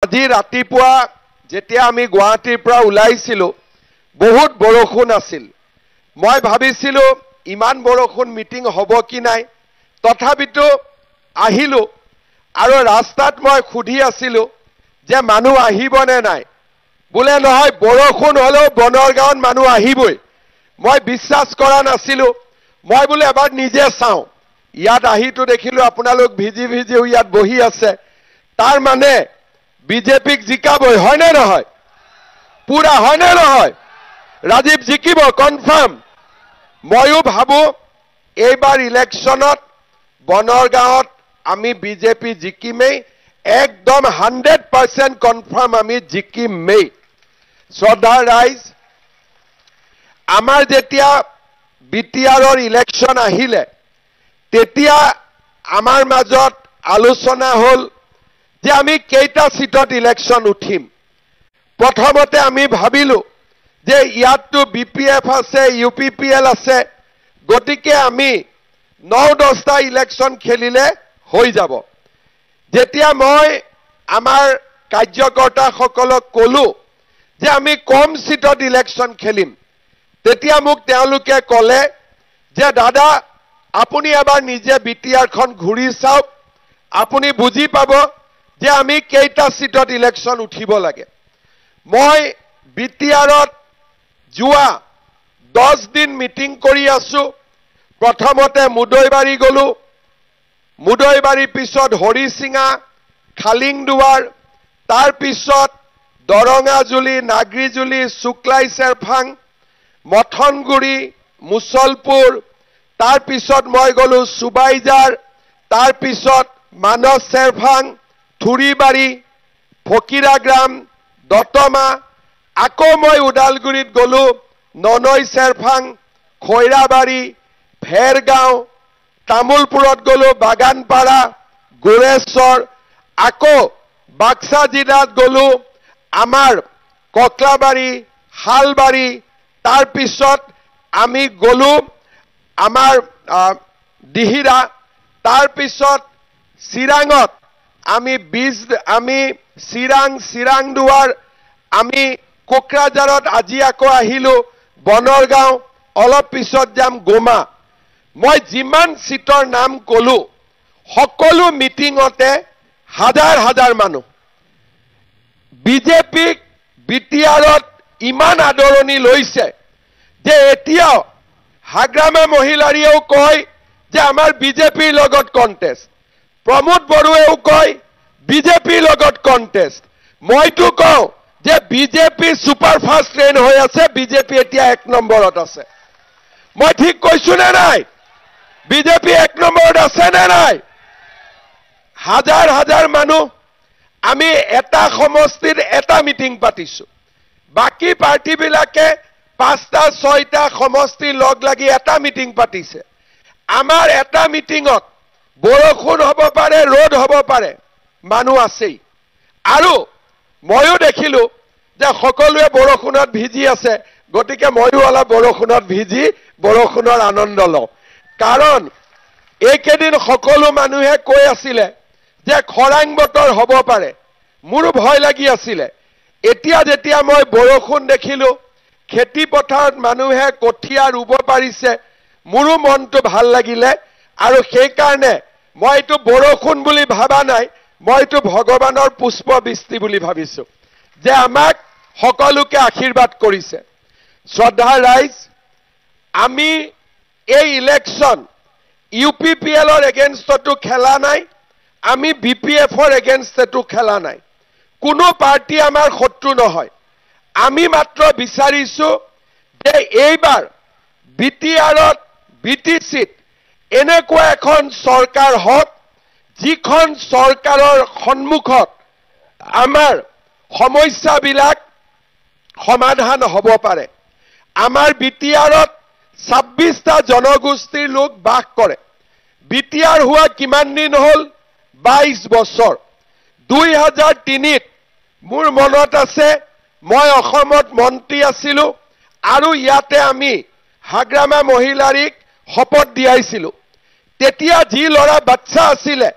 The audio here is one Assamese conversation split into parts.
আজি ৰাতিপুৱা যেতিয়া আমি গুৱাহাটীৰ পৰা ওলাইছিলো বহুত বৰষুণ আছিল মই ভাবিছিলো ইমান বৰষুণ মিটিং হ'ব কি নাই তথাপিতো আহিলো আৰু ৰাস্তাত মই খুধি আছিলো যে মানুহ আহিবনে নাই বুলে নহয় বৰষুণ হলেও বনৰগাঁৱত মানুহ আহিবই মই বিশ্বাস কৰা নাছিলো মই বুলে এবাৰ নিজে চাও ইয়াত আহিটো দেখিলো আপোনালোক ভিজি ভিজি ইয়াত বহি আছে তাৰ মানে বিজেপিক জিকাবই হয় নে নহয় পুৰা হয় নে নহয় ৰাজীৱ জিকিব কনফাৰ্ম ময়ো ভাবো এইবাৰ ইলেকশ্যনত বনৰগাঁৱত আমি বিজেপি জিকিমেই একদম 100% কনফাৰ্ম আমি জিকিমেই শ্ৰদ্ধাৰ ৰাইজ আমাৰ যেতিয়া বিটিআৰৰ ইলেকশ্যন আহিলে তেতিয়া আমাৰ মাজত আলোচনা হল যে আমি কেইটা সিটত ইলেকশ্যন উঠিম প্ৰথমতে আমি ভাবিলো যে ইয়াতটো বিপিএফ আছে ইউপিপিএল আছে গতিকে আমি 9-10টা ইলেকশ্যন খেলিলে হৈ যাব যেতিয়া মই আমাৰ কাৰ্যকৰ্তাসকলক কলো যে আমি কম সিটত ইলেকশ্যন খেলিম তেতিয়া মোক তেওঁলোকে কলে যে দাদা আপুনি এবাৰ নিজে বিটিআৰখন ঘূৰি চাওক আপুনি বুজি পাব যে আমি কেইটা সিটত ইলেকশ্যন উঠিব লাগে মই বিটিআৰত যোৱা 10 দিন মিটিং কৰি আছো প্ৰথমতে মুদৈবাৰী গলো মুদৈবাৰী পিছত হৰিসিঙা খালিংদুৱাৰ তাৰ পিছত দৰঙাজুলি নাগৰিজুলি শুক্লাই চেৰফাং মথনগুৰি মুছলপুৰ তাৰ পিছত মই গলো সুবাইজাৰ তাৰ পিছত মানস চেৰফাং থুৰিবাৰী ফকিৰাগ্ৰাম দতমা আকৌ মই উদালগুৰিত গলো ননৈ চেৰফাং খৈৰাবাৰী ভেৰগাঁও তামুলপুৰত গলো বাগানপাৰা গোৰেশ্বৰ আকৌ বাক্সা জিলাত গলো আমাৰ ককলাবাৰী হালবাৰী তাৰ পিছত আমি গলো আমাৰ দিহিৰা তাৰ পিছত চিৰাঙত আমি চিৰাংদুৱাৰ আমি কোকৰাঝাৰত আজি আকৌ আহিলো বনৰগাঁও অলপ পিছত যাম গোমা মই যিমান সিটৰ নাম কলো সকলো মিটিংতে হাজাৰ হাজাৰ মানুহ বিজেপিক বিটিআৰত ইমান আদৰণি লৈছে যে এতিয়াও হাগ্ৰামা মহিলাৰীয়েও কয় যে আমাৰ বিজেপিৰ লগত কন্টেষ্ট প্ৰমোদ বড়ুৱেও কয় বিজেপিৰ লগত কন্টেষ্ট মইতো কওঁ যে বিজেপি সুপাৰফাষ্ট ট্ৰেইন হৈ আছে বিজেপি এতিয়া 1 নম্বৰত আছে মই ঠিক কৈছো নে নাই বিজেপি 1 নম্বৰত আছে নে নাই হাজাৰ হাজাৰ মানুহ আমি এটা সমষ্টিত এটা মিটিং পাতিছো বাকি পাৰ্টি বিলাকে 5টা 6টা সমষ্টি লগ লাগি এটা মিটিং পাতিছে আমাৰ এটা মিটিংত বৰষুণ হ'ব পাৰে ৰ'দ হ'ব পাৰে মানুহ আছেই আৰু ময়ো দেখিলো যে সকলোৱে বৰষুণত ভিজি আছে গতিকে ময়ো অলপ বৰষুণত ভিজি বৰষুণৰ আনন্দ লওঁ কাৰণ এইকেদিন সকলো মানুহে কৈ আছিলে যে খৰাং বতৰ হ'ব পাৰে মোৰো ভয় লাগি আছিলে এতিয়া যেতিয়া মই বৰষুণ দেখিলো খেতি পথাৰত মানুহে কঠিয়া ৰুব পাৰিছে মোৰো মনটো ভাল লাগিলে আৰু সেই কাৰণে মইটো বৰষুণ বুলি ভাবা নাই মইটো ভগৱানৰ পুষ্প বৃষ্টি বুলি ভাবিছো যে আমাক সকলোকে আশীৰ্বাদ কৰিছে শ্ৰদ্ধাৰ ৰাইজ আমি এই ইলেকশ্যন ইউপিপিএলৰ এগেইনষ্টটো খেলা নাই আমি বিপিএফৰ এগেইনষ্টটো খেলা নাই কোনো পাৰ্টি আমাৰ শত্ৰু নহয় আমি মাত্ৰ বিচাৰিছো যে এইবাৰ বিটিআৰত বিটিচিত এনেকুৱা এখন চৰকাৰ হওক যিখন চৰকাৰৰ সন্মুখত আমাৰ সমস্যাবিলাক সমাধান হ'ব পাৰে আমাৰ বিটিআৰত 26টা জনগোষ্ঠীৰ লোক বাস কৰে বিটিআৰ হোৱা কিমান দিন হ'ল 22 বছৰ 2003ত মোৰ মনত আছে মই অসমত মন্ত্ৰী আছিলো আৰু ইয়াতে আমি হাগ্ৰামা মহিলাৰীক শপত দিয়াইছিলো তেতিয়া যি লৰা বাচ্চা আছিলে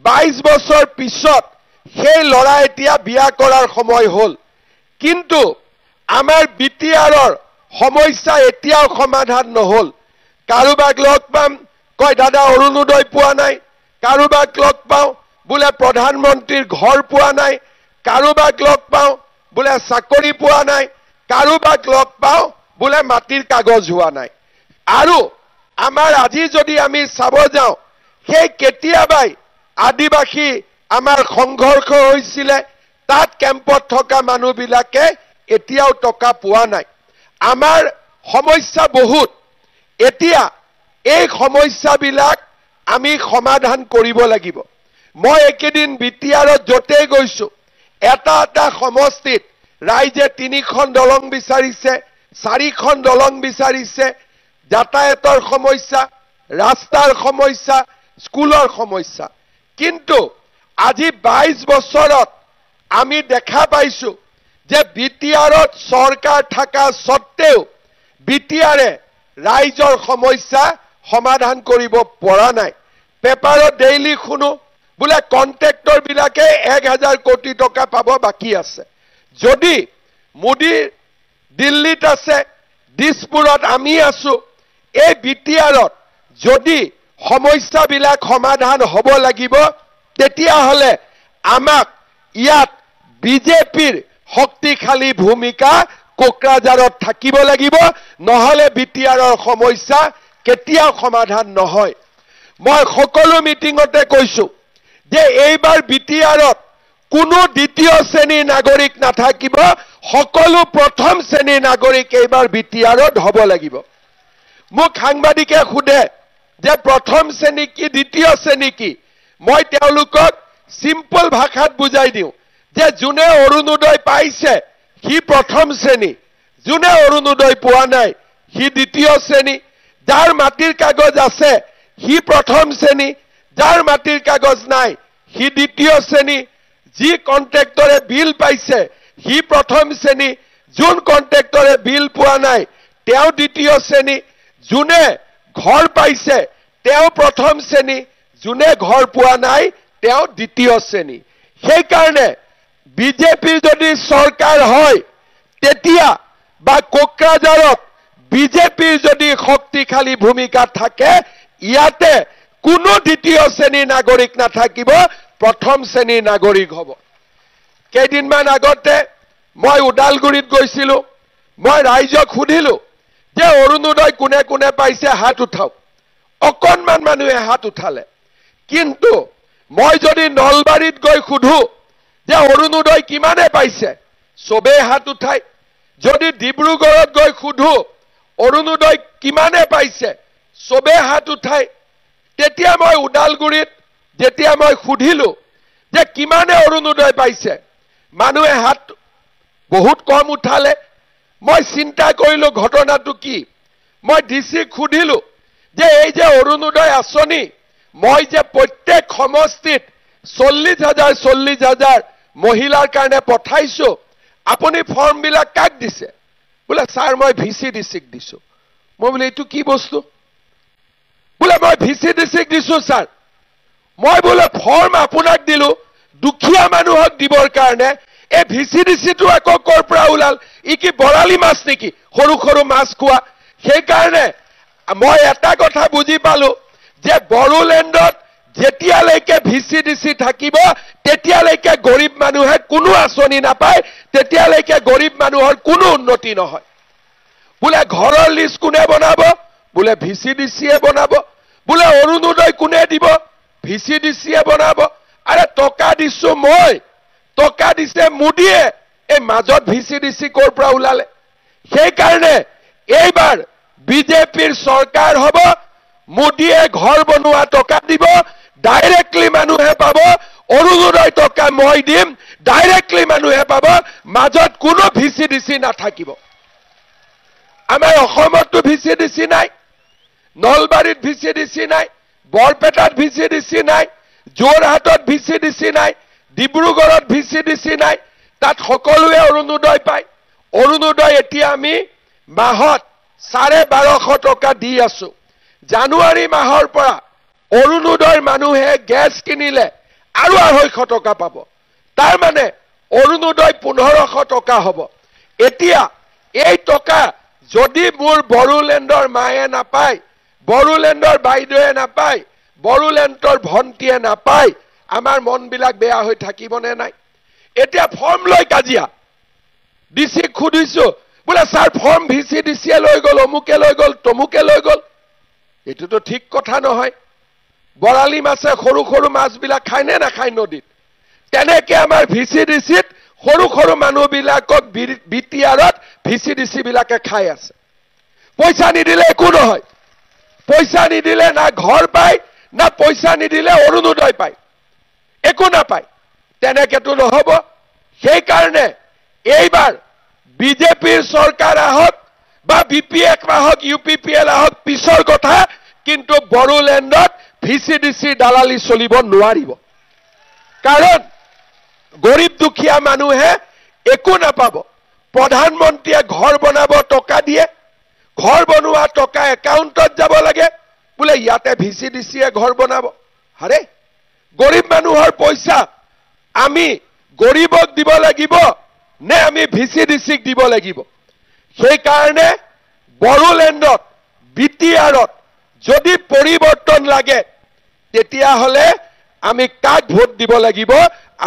22 বছৰ পিছত সেই লৰা এতিয়া বিয়া কৰাৰ সময় হল কিন্তু আমাৰ বিটিআৰৰ সমস্যা এতিয়াও সমাধান নহল কাৰোবাক লগ পাম কয় দাদা অৰুণোদয় পোৱা নাই কাৰোবাক লগ পাও বোলে প্ৰধানমন্ত্ৰীৰ ঘৰ পোৱা নাই কাৰোবাক লগ পাও বোলে চাকৰি পোৱা নাই কাৰোবাক লগ পাও বোলে মাটিৰ কাগজ হোৱা নাই আৰু আমাৰ আজি যদি আমি চাব যাওঁ সেই কেতিয়াবাই আদিবাসী আমাৰ সংঘৰ্ষ হৈছিল তাত কেম্পত থকা মানুহবিলাকে এতিয়াও টকা পোৱা নাই আমাৰ সমস্যা বহুত এতিয়া এই সমস্যাবিলাক আমি সমাধান কৰিব লাগিব মই একেদিন বিটিআৰত যতে গৈছো এটা এটা সমষ্টিত ৰাইজে 3খন দলং বিচাৰিছে 4খন দলং বিচাৰিছে যাতায়াতৰ সমস্যা ৰাস্তাৰ সমস্যা স্কুলৰ সমস্যা কিন্তু আজি 22 বছৰত আমি দেখা পাইছো যে বিটিআৰত চৰকাৰ থাকা সত্ত্বেও বিটিআৰে ৰাইজৰ সমস্যা সমাধান কৰিব পৰা নাই পেপাৰত ডেইলি শুনো বোলে কন্ট্ৰাক্টৰ বিলাকে 1000 কোটি টকা পাব বাকি আছে যদি মোদী দিল্লীত আছে দিছপুৰত আমি আছো এই বিটিআৰত যদি সমস্যাবিলাক সমাধান হ'ব লাগিব তেতিয়া হলে আমাক ইয়াত বিজেপিৰ শক্তিশালী ভূমিকা কোকৰাঝাৰত থাকিব লাগিব নহলে বিটিআৰৰ সমস্যা কেতিয়াও সমাধান নহয় মই সকলো মিটিংতে কৈছো যে এইবাৰ বিটিআৰত কোনো দ্বিতীয় শ্ৰেণীৰ নাগৰিক নাথাকিব সকলো প্ৰথম শ্ৰেণীৰ নাগৰিক এইবাৰ বিটিআৰত হ'ব লাগিব মোক সাংবাদিকে খুদে যে প্ৰথম শ্ৰেণী কি দ্বিতীয় শ্ৰেণী কি মই তেওঁলোকক সিম্পল ভাষাত বুজাই দিওঁ যে যোনে অৰুণোদয় পাইছে সি প্ৰথম শ্ৰেণী যোনে অৰুণোদয় পোৱা নাই সি দ্বিতীয় শ্ৰেণী যাৰ মাটিৰ কাগজ আছে সি প্ৰথম শ্ৰেণী যাৰ মাটিৰ কাগজ নাই সি দ্বিতীয় শ্ৰেণী যি কন্ট্ৰাক্টৰে বিল পাইছে সি প্ৰথম শ্ৰেণী যোন কন্ট্ৰাক্টৰে বিল পোৱা নাই তেওঁ দ্বিতীয় শ্ৰেণী যোনে ঘৰ পাইছে তেওঁ প্ৰথম শ্ৰেণী যোনে ঘৰ পোৱা নাই তেওঁ দ্বিতীয় শ্ৰেণী সেই কাৰণে বিজেপি যদি চৰকাৰ হয় তেতিয়া বা কোকৰাঝাৰত বিজেপিৰ যদি শক্তিশালী ভূমিকা থাকে ইয়াতে কোনো দ্বিতীয় শ্ৰেণীৰ নাগৰিক নাথাকিব প্ৰথম শ্ৰেণীৰ নাগৰিক হ'ব কেইদিনমান আগতে মই উদালগুৰিত গৈছিলো মই ৰাইজক সুধিলো যে অৰুণোদয় কোনে কোনে পাইছে হাত উঠাওক অকণমান মানুহে হাত উঠালে কিন্তু মই যদি নলবাৰীত গৈ সুধো যে অৰুণোদয় কিমানে পাইছে সবে হাত উঠাই যদি ডিব্ৰুগড়ত গৈ সুধো অৰুণোদয় কিমানে পাইছে সবে হাত উঠাই তেতিয়া মই উদালগুৰিত যেতিয়া মই সুধিলো যে কিমানে অৰুণোদয় পাইছে মানুহে হাত বহুত কম উঠালে মই চিন্তা কৰিলো ঘটনাটো কি মই ডিসিক সুধিলো যে এই যে অৰুণোদয় আঁচনি মই যে প্ৰত্যেক সমষ্টিত 40,000 মহিলাৰ কাৰণে পঠাইছো আপুনি ফৰ্ম বিলাক কাক দিছে বোলে স্যাৰ মই ভিসিডিসিক দিছো মই বোলে এটো কি বস্তু বোলে মই ভিসিডিসিক দিছো স্যাৰ মই বোলে ফৰ্ম আপোনাক দিলো দুখীয়া মানুহক দিবৰ কাৰণে এই ভিসিডিসিটো আকৌ কৰ পৰা ওলাল ই কি বৰালি মাছ নেকি সৰু সৰু মাছ খোৱা সেই কাৰণে মই এটা কথা বুজি পালো যে বড়োলেণ্ডত যেতিয়ালৈকে ভিসিডিসি থাকিব তেতিয়ালৈকে গৰীব মানুহে কোনো আঁচনি নাপায় তেতিয়ালৈকে গৰীব মানুহৰ কোনো উন্নতি নহয় বোলে ঘৰৰ লিষ্ট কোনে বনাব বোলে ভিসিডিসিয়ে বনাব বোলে অৰুণোদয় কোনে দিব ভিসিডিসিয়ে বনাব আৰে টকা দিছো মই টকা দিছে মোদীয়ে এই মাজত ভিসিডিসি কৰ পৰা ওলালে সেই কাৰণে এইবাৰ বিজেপিৰ চৰকাৰ হ'ব মোদীয়ে ঘৰ বনোৱা টকা দিব ডাইৰেক্টলি মানুহে পাব অৰুণোদয় টকা মই দিম ডাইৰেক্টলি মানুহে পাব মাজত কোনো ভিসিডিসি নাথাকিব আমাৰ অসমতো ভিসিডিসি নাই নলবাৰীত ভিসিডিসি নাই বৰপেটাত ভিসিডিসি নাই যোৰহাটত ভিসিডিসি নাই ডিব্ৰুগড়ত ভিসিডিসি নাই তাত সকলোৱে অৰুণোদয় পায় অৰুণোদয় এতিয়া আমি মাহত 1250 টকা দি আছো জানুৱাৰী মাহৰ পৰা অৰুণোদয় মানুহে গ্যাস কিনিলে আৰু 250 টকা পাব তাৰ মানে অৰুণোদয় 1500 টকা হ'ব এতিয়া এই টকা যদি মোৰ বড়োলেণ্ডৰ মায়ে নাপায় বড়োলেণ্ডৰ বাইদেৱে নাপায় বড়োলেণ্ডৰ ভণ্টিয়ে নাপায় আমাৰ মনবিলাক বেয়া হৈ থাকিবনে নাই এতিয়া ফৰ্ম লৈ কাজিয়া ডিসি খুদিছো বোলে স্যার ফর্ম ভিসি ডিসিয়ে লৈ গল অমুকে লৈ গল তমুকে লৈ গল এটো তো ঠিক কথা নহয় বৰালি মাছে সৰু সৰু মাছবিলাক খায় নে নাখায় নদীত তেনেকে আমাৰ ভিসি ডিসিত সৰু সৰু মানুহবিলাকক বিটিআৰত ভিসি ডিসি বিলাকে খাই আছে পইচা নিদিলে একো নহয় পইচা নিদিলে না ঘৰ পায় না পইচা নিদিলে অৰুণোদয় পায় একো নাপায় তেনেকেতো নহব সেই কাৰণে এইবাৰ বিজেপিৰ চৰকাৰ আহক বা বিপিএফ আহক ইউপিপিএল আহক পিছৰ কথা কিন্তু বড়োলেণ্ডত ভিসিডিসি দালালি চলিব নোৱাৰিব কাৰণ গৰীব দুখীয়া মানুহে একো নাপাব প্ৰধানমন্ত্ৰীয়ে ঘৰ বনাব টকা দিয়ে ঘৰ বনোৱা টকা একাউণ্টত যাব লাগে বোলে ইয়াতে ভিসিডিসিয়ে ঘৰ বনাব আৰে গৰীব মানুহৰ পইচা আমি গৰীবক দিব লাগিব নে আমি ভিসিডিসিক দিব লাগিব সেই কাৰণে বড়োলেণ্ডত বিটিআৰত যদি পৰিৱৰ্তন লাগে তেতিয়া হলে আমি কাক ভোট দিব লাগিব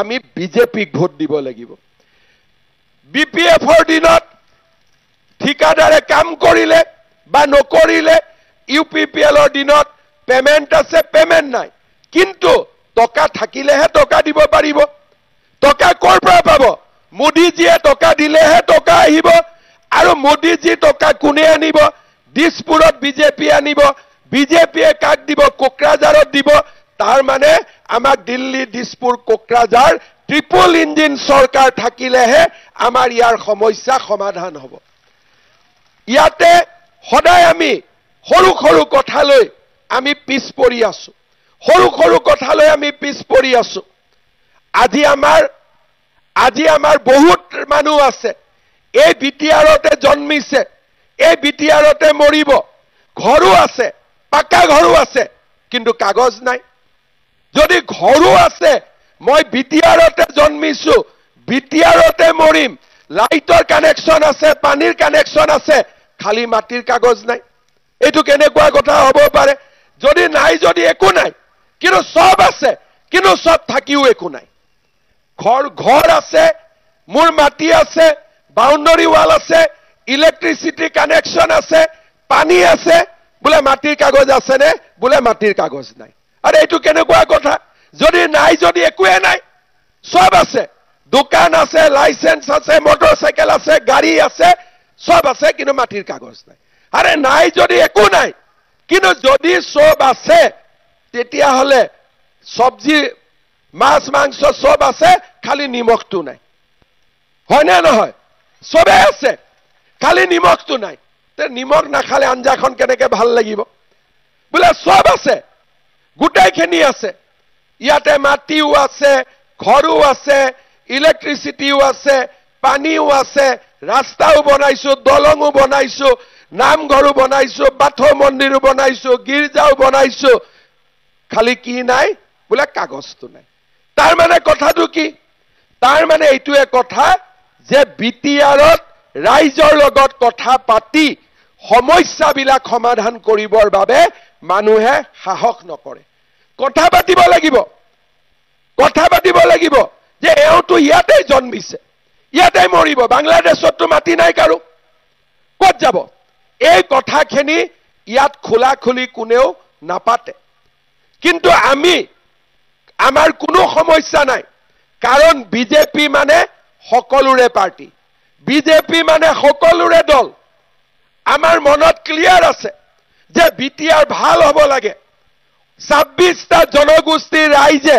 আমি বিজেপিক ভোট দিব লাগিব বিপিএফৰ দিনত ঠিকাদাৰে কাম কৰিলে বা নকৰিলে ইউপিপিএলৰ দিনত পেমেন্ট আছে পেমেন্ট নাই কিন্তু টকা থাকিলেহে টকা দিব পাৰিব টকা কৰ পৰা পাব মোদীজীয়ে টকা দিলেহে টকা আহিব আৰু মোদীজী টকা কোনে আনিব দিছপুৰত বিজেপি আনিব বিজেপিয়ে কাক দিব কোকৰাঝাৰত দিব তাৰ মানে আমাক দিল্লী দিছপুৰ কোকৰাঝাৰ ট্ৰিপল ইঞ্জিন চৰকাৰ থাকিলেহে আমাৰ ইয়াৰ সমস্যা সমাধান হ'ব ইয়াতে সদায় আমি সৰু সৰু কথালৈ আমি পিছ পৰি আছো সৰু সৰু কথালৈ আমি পিছ পৰি আছো আজি আমাৰ বহুত মানুহ আছে এই বিটিআৰতে জন্মিছে এই বিটিআৰতে মৰিব ঘৰো আছে পাকা ঘৰো আছে কিন্তু কাগজ নাই যদি ঘৰো আছে মই বিটিআৰতে জন্মিছো বিটিআৰতে মৰিম লাইটৰ কানেকশন আছে পানীৰ কানেকশন আছে খালি মাটিৰ কাগজ নাই এটো কেনেকুৱা কথা হ'ব পাৰে যদি নাই যদি একো নাই কিন্তু সব আছে কিন্তু সব থাকিও একো নাই ঘৰ আছে মোৰ মাটি আছে বাউন্ডাৰী ওয়াল আছে ইলেক্ট্ৰিসিটি কানেকশন আছে পানী আছে বোলে মাটিৰ কাগজ আছে নে বোলে মাটিৰ কাগজ নাই আৰে এটো কেনেকুৱা কথা যদি নাই যদি একোৱে নাই সব আছে দোকান আছে লাইসেন্স আছে মোটৰসাইকেল আছে গাড়ী আছে সব আছে কিন্তু মাটিৰ কাগজ নাই আৰে নাই যদি একো নাই কিন্তু যদি সব আছে তেতিয়া হলে সবজি মাছ মাংস সব আছে খালি নিমখটো নাই হয় না নহয় সবে আছে খালি নিমখটো নাই তে নিমখ নাখালে আঞ্জাখন কেনেকে ভাল লাগিব বোলে সব আছে গোটেইখিনি আছে ইয়াতে মাটিও আছে ঘৰো আছে ইলেক্ট্ৰিসিটিও আছে পানীও আছে ৰাস্তাও বনাইছো দলঙো বনাইছো নামঘৰো বনাইছো বাথৌ মন্দিৰো বনাইছো গিৰ্জাও বনাইছো খালি কি নাই বোলে কাগজটো নাই তাৰ মানে কথাটো কি তাৰ মানে এইটোৱে কথা যে বিটিআৰত ৰাইজৰ লগত কথা পাতি সমস্যাবিলাক সমাধান কৰিবৰ বাবে মানুহে সাহস নকৰে কথা পাতিব লাগিব যে এওঁটো ইয়াতে জন্মিছে ইয়াতে মৰিব বাংলাদেশতো মাটি নাই কাৰো ক'ত যাব এই কথাখিনি ইয়াত খোলাখুলি কোনেও নাপাতে কিন্তু আমাৰ কোনো সমস্যা নাই কাৰণ বিজেপি মানে সকলোৰে পাৰ্টি বিজেপি মানে সকলোৰে দল আমাৰ মনত ক্লিয়াৰ আছে যে বিটিআৰ ভাল হ'ব লাগে 26টা জনগোষ্ঠীৰ ৰাইজে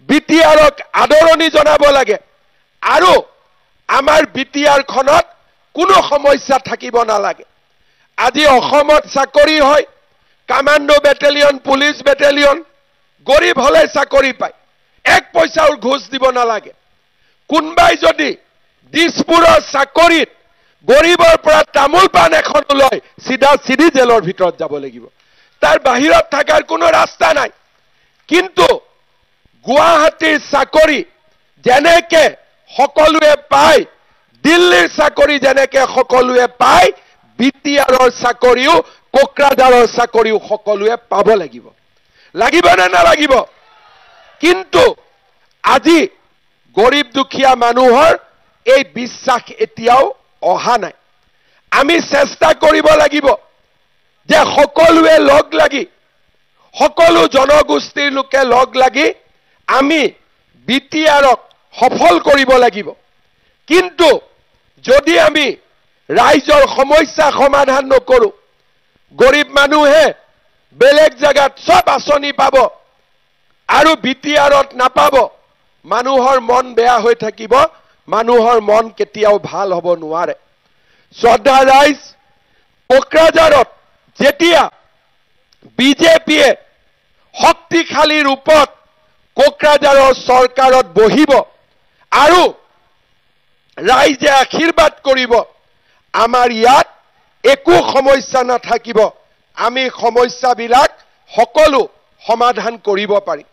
বিটিআৰক আদৰণি জনাব লাগে আৰু আমাৰ বিটিআৰখনত কোনো সমস্যা থাকিব নালাগে আজি অসমত চাকৰি হয় কামাণ্ডো বেটেলিয়ন পুলিশ বেটেলিয়ন গৰীব হলে চাকৰি পায় এক পইচাৰ ঘুষ দিব নালাগে কোনবাই যদি দিছপুৰৰ চাকৰিত গৰীবৰ পৰা তামোল পান এখন লয় সিধি জেলৰ ভিতৰত যাব লাগিব তাৰ বাহিৰত থাকাৰ কোনো ৰাস্তা নাই কিন্তু গুৱাহাটীৰ চাকৰি যেনেকে সকলোৱে পায় দিল্লীৰ চাকৰি যেনেকে সকলোৱে পায় বিটিআৰৰ চাকৰিও কোকৰাঝাৰৰ চাকৰিও সকলোৱে পাব লাগিব লাগিব নে নালাগিব কিন্তু আজি গৰীব দুখীয়া মানুহৰ এই বিশ্বাস এতিয়াও অহা নাই আমি চেষ্টা কৰিব লাগিব যে সকলোৱে লগ লাগি সকলো জনগোষ্ঠীৰ লোকে লগ লাগি আমি বিটিআৰক সফল কৰিব লাগিব কিন্তু যদি আমি ৰাইজৰ সমস্যা সমাধান নকৰো গৰীব মানুহে বেলেগ জায়গাত সব আঁচনি পাব আৰু বিটিআৰত নাপাব মানুহৰ মন বেয়া হৈ থাকিব মানুহৰ মন কেতিয়াও ভাল হ'ব নোৱাৰে শ্ৰদ্ধা ৰাইজ কোকৰাঝাৰত যেতিয়া বিজেপিয়ে শক্তিশালী ৰূপত কোকৰাঝাৰৰ চৰকাৰত বহিব আৰু ৰাইজে আশীৰ্বাদ কৰিব আমাৰ ইয়াত একো সমস্যা নাথাকিব আমি সমস্যাবিলাক সকলো সমাধান কৰিব পাৰিম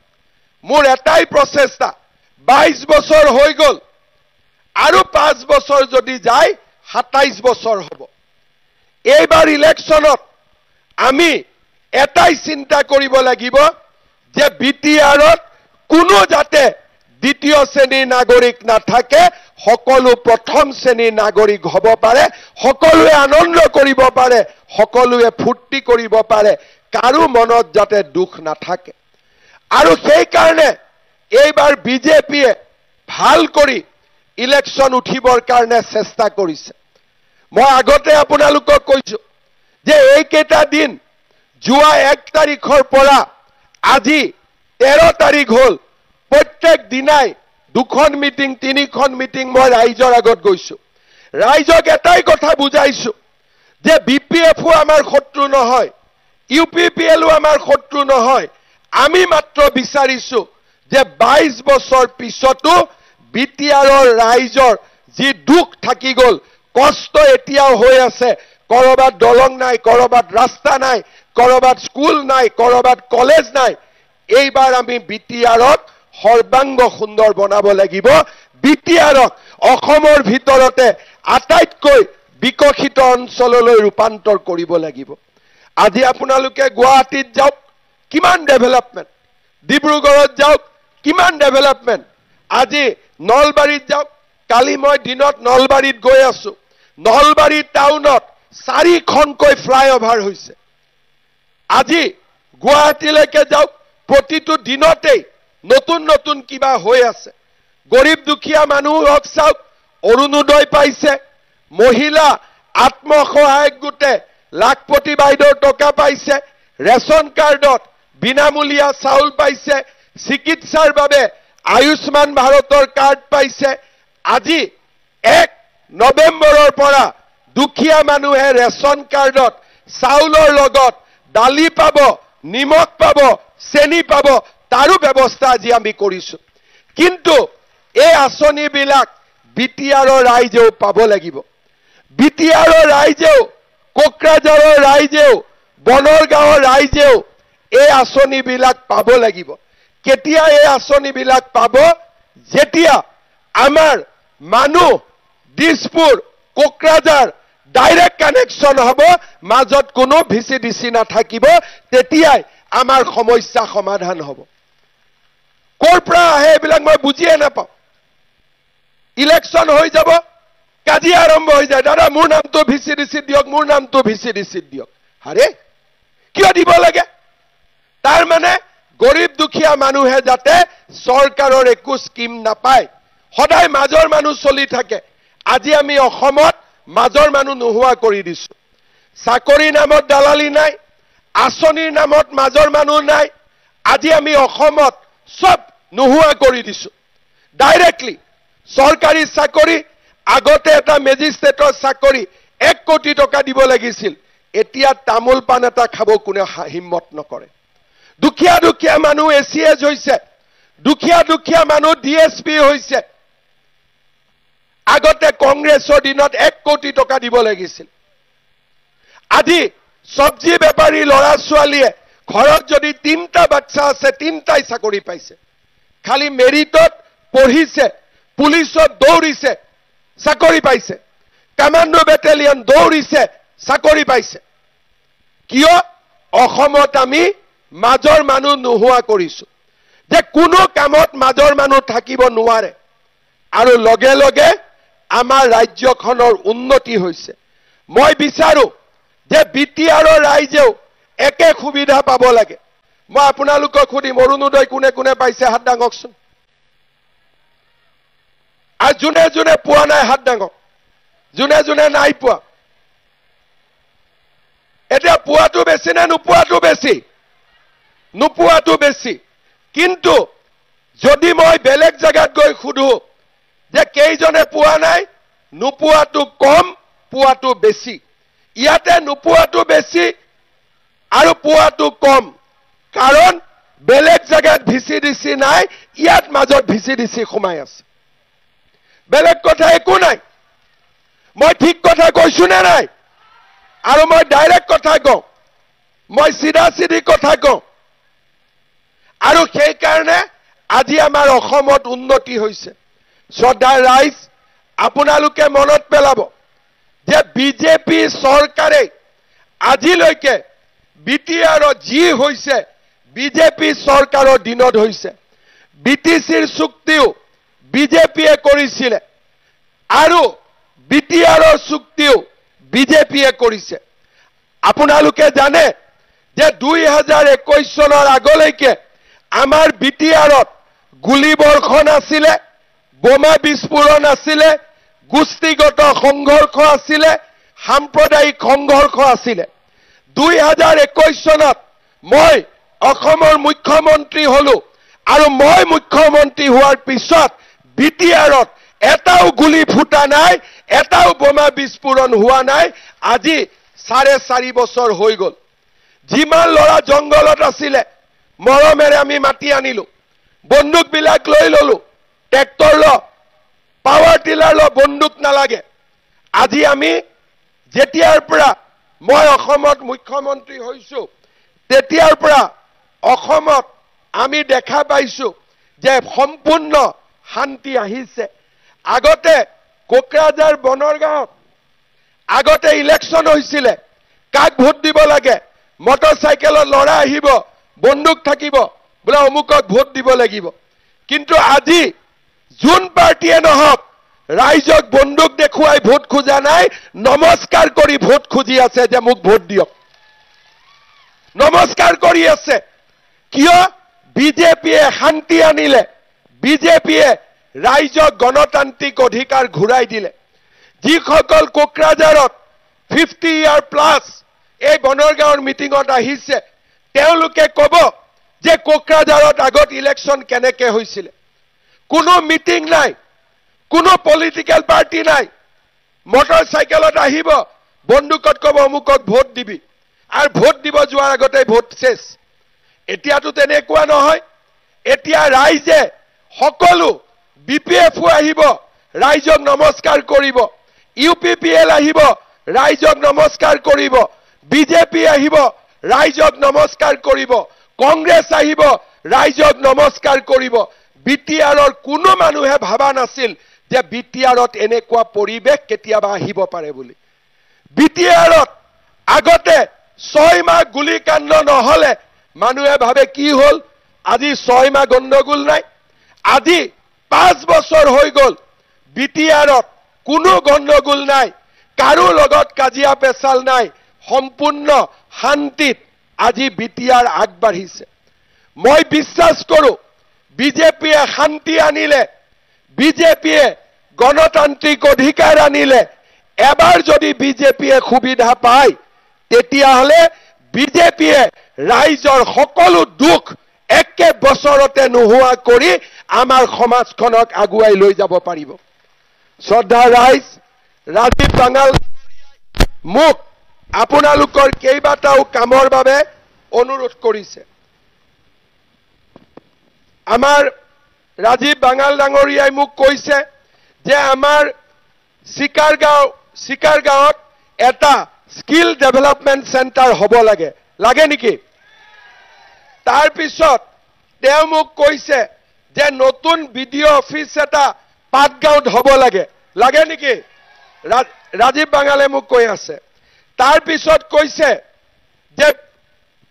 মোৰ এটাই প্ৰচেষ্টা 22 বছৰ হৈ গল আৰু 5 বছৰ যদি যায় 27 বছৰ হ'ব এইবাৰ ইলেকশ্যনত আমি এটাই চিন্তা কৰিব লাগিব যে বিটিআৰত কোনো যাতে দ্বিতীয় শ্ৰেণীৰ নাগৰিক নাথাকে সকলো প্ৰথম শ্ৰেণীৰ নাগৰিক হ'ব পাৰে সকলোৱে আনন্দ কৰিব পাৰে সকলোৱে ফূৰ্তি কৰিব পাৰে কাৰো মনত যাতে দুখ নাথাকে আৰু সেই কাৰণে এইবাৰ বিজেপিয়ে ভাল কৰি ইলেকশ্যন উঠিবৰ কাৰণে চেষ্টা কৰিছে মই আগতে আপোনালোকক কৈছো যে এইকেইটা দিন যোৱা 1 তাৰিখৰ পৰা আজি 13 তাৰিখ হ'ল প্ৰত্যেক দিনাই 2খন মিটিং 3খন মিটিং মই ৰাইজৰ আগত গৈছো ৰাইজক এটাই কথা বুজাইছো যে বিপিএফও আমাৰ শত্ৰু নহয় ইউপিপিএলও আমাৰ শত্ৰু নহয় আমি মাত্ৰ বিচাৰিছো যে 22 বছৰ পিছতো বিটিআৰৰ ৰাইজৰ যি দুখ থাকি গল কষ্ট এতিয়াও হৈ আছে কৰবাত দলং নাই কৰবাত ৰাস্তা নাই কৰবাত স্কুল নাই কৰবাত কলেজ নাই এইবাৰ আমি বিটিআৰক সৰ্বাংগ সুন্দৰ বনাব লাগিব বিটিআৰক অসমৰ ভিতৰতে আটাইতকৈ বিকশিত অঞ্চললৈ ৰূপান্তৰ কৰিব লাগিব আজি আপোনালোকে গুৱাহাটীত যাওক কিমান ডেভেলপমেন্ট ডিব্ৰুগড়ত যাওক কিমান ডেভেলপমেন্ট আজি নলবাৰীত যাওক কালি মই দিনত নলবাৰীত গৈ আছো নলবাৰী টাউনত 4খনকৈ ফ্লাইঅভাৰ হৈছে আজি গুৱাহাটীলৈকে যাওক প্ৰতিটো দিনতেই নতুন নতুন কিবা হৈ আছে গৰীব দুখীয়া মানুহক চাওক অৰুণোদয় পাইছে মহিলা আত্মসহায়ক গোটে লাখপতি বাইদেউৰ টকা পাইছে ৰেশন কাৰ্ডত বিনামূলীয়া চাউল পাইছে চিকিৎসাৰ বাবে আয়ুষ্মান ভাৰতৰ কাৰ্ড পাইছে আজি 1 নৱেম্বৰৰ পৰা দুখীয়া মানুহে ৰেশন কাৰ্ডত চাউলৰ লগত দালি পাব নিমখ পাব চেনি পাব তাৰো ব্যৱস্থা আজি আমি কৰিছো কিন্তু এই আঁচনিবিলাক বিটিআৰৰ ৰাইজেও পাব লাগিব বিটিআৰৰ ৰাইজেও কোকৰাঝাৰৰ ৰাইজেও বনৰগাঁৱৰ ৰাইজেও এই আঁচনিবিলাক পাব লাগিব কেতিয়া এই আঁচনিবিলাক পাব যেতিয়া আমাৰ মানুহ দিছপুৰ কোকৰাঝাৰ ডাইৰেক্ট কানেকশ্যন হ'ব মাজত কোনো ভিচিডিচি নাথাকিব তেতিয়াই আমাৰ সমস্যা সমাধান হ'ব কৰ পৰা আহে এইবিলাক মই বুজিয়ে নাপাওঁ ইলেকশ্যন হৈ যাব কাজিয়া আৰম্ভ হৈ যায় দাদা মোৰ নামটো ভিচিডিচি দিয়ক মোৰ নামটো ভিচিডিচি দিয়ক আৰে কিয় দিব লাগে তাৰ মানে গৰীব দুখীয়া মানুহে যাতে চৰকাৰৰ একো স্কিম নাপায় সদায় মাজৰ মানুহ চলি থাকে আজি আমি অসমত মাজৰ মানুহ নোহোৱা কৰি দিছো চাকৰি নামত দালালি নাই আঁচনিৰ নামত মাজৰ মানুহ নাই আজি আমি অসমত সব নোহোৱা কৰি দিছো ডাইৰেক্টলি চৰকাৰী চাকৰি আগতে এটা মেজিষ্ট্ৰেটৰ চাকৰি 1 কোটি টকা দিব লাগিছিল এতিয়া তামোল পান এটা খাব কোনে হিম্মত নকৰে দুখীয়া দুখীয়া মানুহ এছিএছ হৈছে দুখীয়া দুখীয়া মানুহ ডিএসপি হৈছে আগতে কংগ্ৰেছৰ দিনত 1 কোটি টকা দিব লাগিছিল আজি সবজি বেপাৰী লৰা ছোৱালীয়ে ঘৰত যদি 3টা বাচ্চা আছে 3টাই চাকৰি পাইছে খালি মেৰিটত পঢ়িছে, পুলিচত দৌৰিছে, চাকৰি পাইছে, কমাণ্ডো বেটেলিয়ন দৌৰিছে, চাকৰি পাইছে। কিয়? অসমত আমি মাজৰ মানুহ নোহোৱা কৰিছো, যে কোনো কামত মাজৰ মানুহ থাকিব নোৱাৰে, আৰু লগে লগে আমাৰ ৰাজ্যখনৰ উন্নতি হৈছে। মই বিচাৰো যে বিটিআৰৰ ৰাইজেও একে সুবিধা পাব লাগে। মই আপোনালোকক সুধিম, অৰুণোদয় কোনে কোনে পাইছে হাত দাঙকচোন। আৰু যোনে যোনে পোৱা নাই হাত দাঙক, যোনে যোনে নাই পোৱা। এতিয়া পোৱাটো বেছি নে নোপোৱাটো বেছি? নোপোৱাটো বেছি। কিন্তু যদি মই বেলেগ জায়গাত গৈ সুধো যে কেইজনে পোৱা নাই, নোপোৱাটো কম, পোৱাটো বেছি। ইয়াতে নোপোৱাটো বেছি আৰু পোৱাটো কম, কাৰণ বেলেগ জায়গাত ভিচিডিচি নাই, ইয়াত মাজত ভিচিডিচি সোমাই আছে। বেলেগ কথা একো নাই। মই ঠিক কথা কৈছো নে নাই? আৰু মই ডাইৰেক্ট কথা কওঁ, মই চিধা চিধি কথা কওঁ। আৰু সেইকাৰণে আজি আমাৰ অসমত উন্নতি হৈছে। শ্ৰদ্ধাৰ ৰাইজ, আপোনালোকে মনত পেলাব যে বিজেপি চৰকাৰে আজিলৈকে বিটিআৰত যি হৈছে বিজেপি চৰকাৰৰ দিনত হৈছে। বিটিচিৰ চুক্তিও বিজেপিয়ে কৰিছিলে, আৰু বিটিআৰৰ চুক্তিও বিজেপিয়ে কৰিছে। আপোনালোকে জানে যে 2021 চনৰ আগলৈকে আমাৰ বিটিআৰত গুলী বৰ্ষণ আছিলে, বোমা বিস্ফোৰণ আছিলে, গোষ্ঠীগত সংঘৰ্ষ আছিলে, সাম্প্ৰদায়িক সংঘৰ্ষ আছিলে। 2021 চনত মই অসমৰ মুখ্যমন্ত্ৰী হলো, আৰু মই মুখ্যমন্ত্ৰী হোৱাৰ পিছত বিটিআৰত এটাও গুলি ফুটা নাই, এটাও বোমা বিস্ফোৰণ হোৱা নাই। আজি 4.5 বছৰ হৈ গল। যিমান ল'ৰা জংগলত আছিলে মৰমেৰে আমি মাতি আনিলো, বন্দুকবিলাক লৈ ললো, ট্ৰেক্টৰ ল, পাৱাৰ টিলাৰ ল, বন্দুক নালাগে। আজি আমি যেতিয়াৰ পৰা মই অসমত মুখ্যমন্ত্ৰী হৈছো, তেতিয়াৰ পৰা অসমত আমি দেখা পাইছো যে সম্পূৰ্ণ শান্তি আহিছে। আগতে কোকৰাঝাৰ বনৰগাঁৱত আগতে ইলেকশ্যন হৈছিলে, কাক ভোট দিব লাগে, মটৰচাইকেলত ল'ৰা আহিব, বন্দুক থাকিব, বোলে অমুকক ভোট দিব লাগিব। কিন্তু আজি যোন পাৰ্টিয়ে নহওক, ৰাইজক বন্দুক দেখুৱাই ভোট খোজা নাই, নমস্কাৰ কৰি ভোট খুজি আছে যে মোক ভোট দিয়ক। নমস্কাৰ কৰি আছে। কিয়? বিজেপিয়ে শান্তি আনিলে, বিজেপিয়ে ৰাইজক গণতান্ত্ৰিক অধিকাৰ ঘূৰাই দিলে। যিসকল কোকৰাঝাৰত 50 ইয়াৰ প্লাছ এই বনৰগাঁৱৰ মিটিঙত আহিছে, তেওঁলোকে ক'ব যে কোকৰাঝাৰত আগত ইলেকশ্যন কেনেকে হৈছিলে। কোনো মিটিং নাই, কোনো পলিটিক্যাল পাৰ্টি নাই, মটৰচাইকেলত আহিব, বন্দুকত ক'ব অমুকক ভোট দিবি, আৰু ভোট দিব যোৱাৰ আগতে ভোট শেষ। এতিয়াতো তেনেকুৱা নহয়। এতিয়া ৰাইজে সকলো বিপিএফও আহিব, ৰাইজক নমস্কাৰ কৰিব, UPPL আহিব, ৰাইজক নমস্কাৰ কৰিব, বিজেপি আহিব, ৰাইজক নমস্কাৰ কৰিব, কংগ্ৰেছ আহিব, ৰাইজক নমস্কাৰ কৰিব। বিটিআৰৰ কোনো মানুহে ভাবা নাছিল যে বিটিআৰত এনেকুৱা পৰিৱেশ কেতিয়াবা আহিব পাৰে বুলি। বিটিআৰত আগতে 6 মাহ গুলীকাণ্ড নহলে মানুহে ভাবে কি হল, আজি 6 মাহ গণ্ডগোল নাই। আজি 5 বছৰ হৈ গল, বিটিআৰত কোনো গণ্ডগোল নাই, কাৰো লগত কাজিয়া পেচাল নাই, সম্পূৰ্ণ শান্তিত আজি বিটিআৰ আগবাঢ়িছে। মই বিশ্বাস কৰো বিজেপিয়ে শান্তি আনিলে, বিজেপিয়ে গণতান্ত্ৰিক অধিকাৰ আনিলে, এবাৰ যদি বিজেপিয়ে সুবিধা পায়, তেতিয়াহলে বিজেপিয়ে ৰাইজৰ সকলো দুখ একে বছৰতে নোহোৱা কৰি আমাৰ সমাজখনক আগুৱাই লৈ যাব পাৰিব। শ্ৰদ্ধা ৰাইজ, ৰাজীৱ বাঙাল মোক আপোনালোকৰ কেইবাটাও কামৰ বাবে অনুৰোধ কৰিছে। আমাৰ ৰাজীৱ বাঙাল ডাঙৰীয়াই মোক কৈছে যে আমাৰ চিকাৰগাঁৱত এটা স্কিল ডেভেলপমেণ্ট চেণ্টাৰ হ'ব লাগে, লাগে নেকি? তাৰ পিছত তেওঁ মোক কৈছে যে নতুন বিডিও অফিস এটা পাটগাঁৱত হ'ব লাগে নেকি ৰাজীৱ বাঙালে মোক কৈ আছে তাৰ পিছত কৈছে যে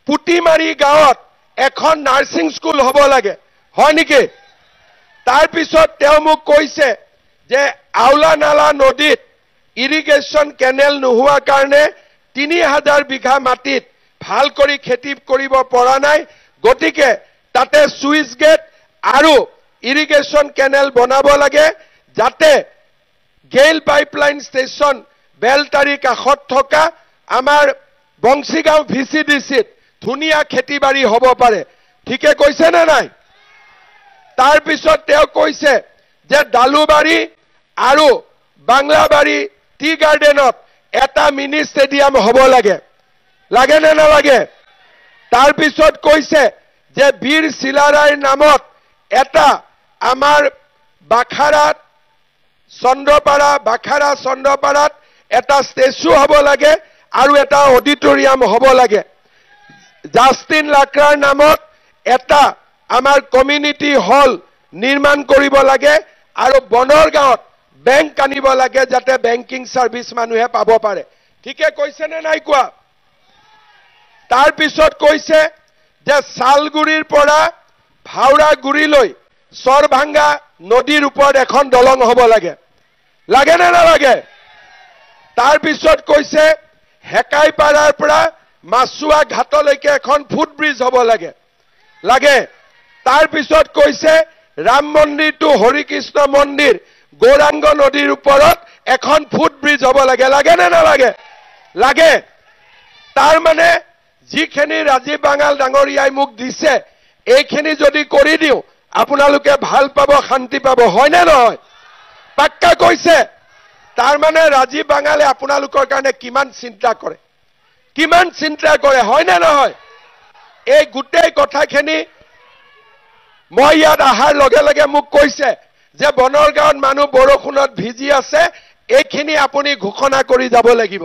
পুটিমাৰী গাঁৱত এখন নাৰ্ছিং স্কুল হ'ব লাগে হয় নেকি তাৰ পিছত তেওঁ মোক কৈছে যে আউলা নালা নদীত ইৰিগেশ্যন কেনেল নোহোৱা কাৰণে 3000 বিঘা মাটিত ভাল কৰি খেতি কৰিব পৰা নাই গতিকে তাতে সুইচ গেট আৰু ইৰিগেশ্যন কেনেল বনাব লাগে যাতে গেইল পাইপলাইন ষ্টেচন বেলতাৰী কাষত থকা আমাৰ বংশীগাঁও ভিচিডিচিত ধুনীয়া খেতি বাৰী হ'ব পাৰে ঠিকে কৈছে নে নাই তাৰ পিছত তেওঁ কৈছে যে ডালুবাৰী আৰু বাংলাবাৰী টি গাৰ্ডেনত এটা মিনি ষ্টেডিয়াম হ'ব লাগে নে নালাগে তাৰ পিছত কৈছে যে বীৰ চিলাৰায়ৰ নামত এটা আমাৰ বাখাৰাত চন্দ্ৰপাৰাত এটা ষ্টেচু হ'ব লাগে আৰু এটা অডিটৰিয়াম হ'ব লাগে জাষ্টিন লাকৰাৰ নামত এটা আমাৰ কমিউনিটি হল নিৰ্মাণ কৰিব লাগে আৰু বনৰগাঁৱত বেংক আনিব লাগে যাতে বেংকিং সাৰ্ভিস মানুহে পাব পাৰে ঠিকে কৈছে নে নাই কোৱা তাৰ পিছত কৈছে যে সালগুৰিৰ পৰা ভাওৰাগুৰিলৈ সৰভাঙ্গা নদীৰ ওপৰত এখন দলং হ'ব লাগে নে নালাগে তাৰ পিছত কৈছে হেকাইপাৰাৰ পৰা মাছুৱা ঘাটলৈকে এখন ফুটব্ৰিজ হ'ব লাগে তাৰ পিছত কৈছে ৰাম মন্দিৰ টু হৰিকৃষ্ণ মন্দিৰ গৌৰাঙ্গ নদীৰ ওপৰত এখন ফুটব্ৰিজ হ'ব লাগে নে নালাগে তাৰ মানে যিখিনি ৰাজীৱ বাঙাল ডাঙৰীয়াই মোক দিছে এইখিনি যদি কৰি দিও আপোনালোকে ভাল পাব শান্তি পাব হয় নে নহয় পাক্কা কৈছে তাৰ মানে ৰাজীৱ বাঙালে আপোনালোকৰ কাৰণে কিমান চিন্তা কৰে হয় নে নহয় এই গোটেই কথাখিনি মই ইয়াত আহাৰ লগে মোক কৈছে যে বনৰগাঁৱত মানুহ বৰষুণত ভিজি আছে এইখিনি আপুনি ঘোষণা কৰি যাব লাগিব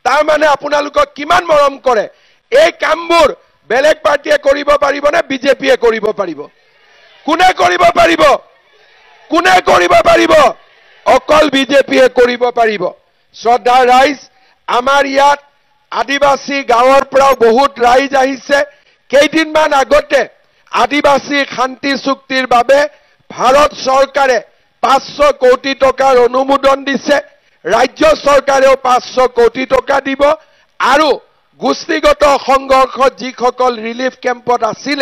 তাৰ মানে আপোনালোকক কিমান মৰম কৰে এই কামবোৰ বেলেগ পাৰ্টিয়ে কৰিব পাৰিব নে বিজেপিয়ে কৰিব পাৰিব কোনে কৰিব পাৰিব অকল বিজেপিয়ে কৰিব পাৰিব শ্ৰদ্ধা ৰাইজ আমাৰ ইয়াত আদিবাসী গাঁৱৰ পৰা বহুত ৰাইজ আহিছে কেইদিনমান আগতে আদিবাসী শান্তি চুক্তিৰ বাবে ভাৰত চৰকাৰে 500 কোটি টকাৰ অনুমোদন দিছে ৰাজ্য চৰকাৰেও 500 কোটি টকা দিব আৰু গোষ্ঠীগত সংঘৰ্ষত যিসকল ৰিলিফ কেম্পত আছিল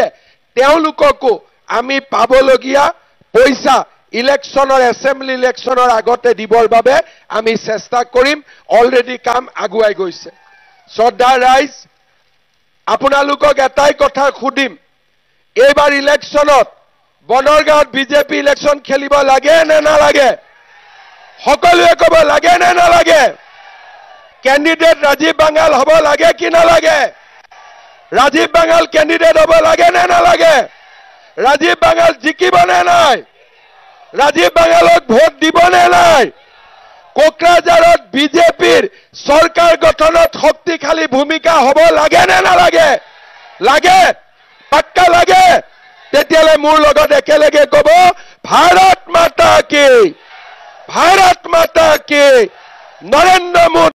তেওঁলোককো আমি পাবলগীয়া পইচা ইলেকশ্যনৰ এছেম্বলি ইলেকশ্যনৰ আগতে দিবৰ বাবে আমি চেষ্টা কৰিম অলৰেডি কাম আগুৱাই গৈছে শ্ৰদ্ধা ৰাইজ আপোনালোকক এটাই কথা খুদিম এইবাৰ ইলেকশ্যনত বনৰগাঁৱত বিজেপি ইলেকশ্যন খেলিব লাগে নে নালাগে সকলোৱে ক'ব লাগে নে নালাগে কেণ্ডিডেট ৰাজীৱ বাঙাল হ'ব লাগে কি নালাগে ৰাজীৱ বাঙাল কেণ্ডিডেট হ'ব লাগে নে নালাগে ৰাজীৱ বাঙাল জিকিব নে নাই ৰাজীৱ বাঙালক ভোট দিব নে নাই কোকৰাঝাৰত বিজেপিৰ চৰকাৰ গঠনত শক্তিশালী ভূমিকা হ'ব লাগে নে নালাগে লাগে পাক্কা লাগে তেতিয়ালে মোৰ লগত একেলগে ক'ব ভাৰত মাতা কি নৰেন্দ্ৰ মোদী